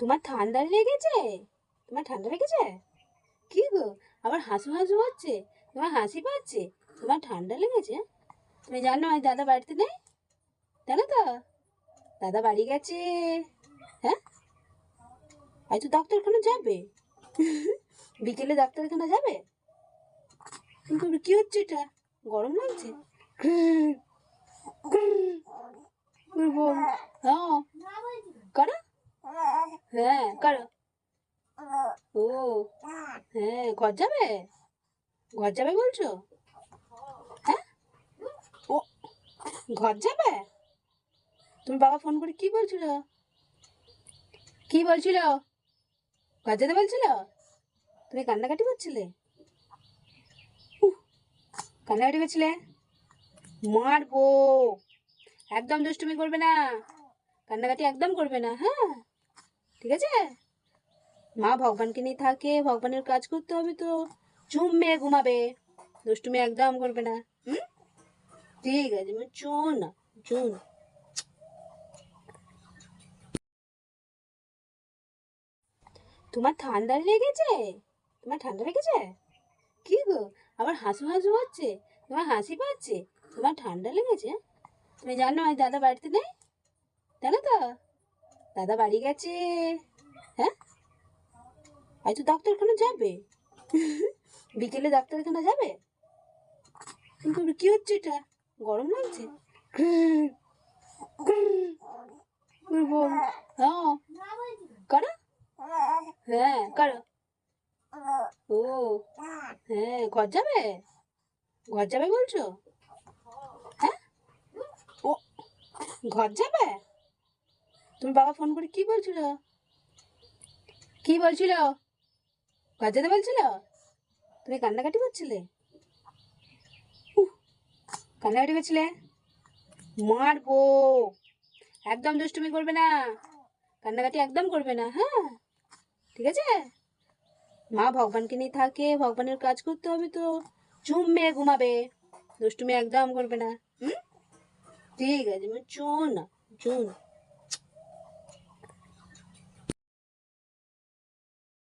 তোমার ঠান্ডা লেগেছে? তোমার ঠান্ডা লেগেছে? কি গো, আবার হাসু হাসু হচ্ছে? তোমার হাসি পাচ্ছে? তোমার ঠান্ডা লেগেছে? তুমি জানো আজ দাদা বাড়িতে নেই? জানো তো? দাদা বাড়ি গেছে। হ্যাঁ, আজ তো ডাক্তারখানা যাবে। বিকেলে ডাক্তারখানা যাবে? কিন্তু কি হচ্ছে এটা? গরম লাগছে? করবো। হ্যাঁ, করো। হ্যাঁ, করো। ও, হ্যাঁ, ঘর যাবে? ঘর যাবে বলছো? হ্যাঁ, ও, ঘর যাবে? তুমি বাবা ফোন করে কি বলছিল? কি বলছিল? ঘর যেতে বলছিল? তুমি কান্নাকাটি করছিলে? উহ, কান্নাকাটি করছিলে? মারবো। একদম দুষ্টুমি করবে না, কান্নাকাটি একদম করবে না, হ্যাঁ? ঠিক আছে? মা ভগবানকে নিয়ে থাকে, ভগবানের কাজ করতে হবে তো। চুম মেয়ে ঘুমাবে, দুষ্টুমি একদম করবে না। হুম, ঠিক আছে, চুন না, চুন। তোমার ঠান্ডা লেগেছে? তোমার ঠান্ডা লেগেছে? কি গো, আবার হাসু হাসু হচ্ছে? তোমার হাসি পাচ্ছে? তোমার ঠান্ডা লেগেছে? তুমি জানো আজ দাদা বাড়িতে নেই? জানো তো? দাদা বাড়ি গেছে। হ্যাঁ, আজ তো ডাক্তারখানা যাবে। বিকেলে ডাক্তারখানা যাবে? কিন্তু কি হচ্ছে এটা? গরম লাগছে? করবো। হ্যাঁ, করো। হ্যাঁ, করো। ও, হ্যাঁ, ঘর যাবে? ঘর যাবে বলছো? হ্যাঁ, ও, ঘর যাবে? তুমি বাবা ফোন করে কি বলছিল? কি বলছিল? ঘর যেতে বলছিল? তুমি কান্নাকাটি করছিলে? উহ, কান্নাকাটি করছিলে? মারবো। একদম দুষ্টুমি করবে না, কান্নাকাটি একদম করবে না, হ্যাঁ? ঠিক আছে? মা ভগবানকে নিয়ে থাকে, ভগবানের কাজ করতে হবে তো। চুম মেয়ে ঘুমাবে, দুষ্টুমি একদম করবে না। হুম, ঠিক আছে, চুন না, চুন।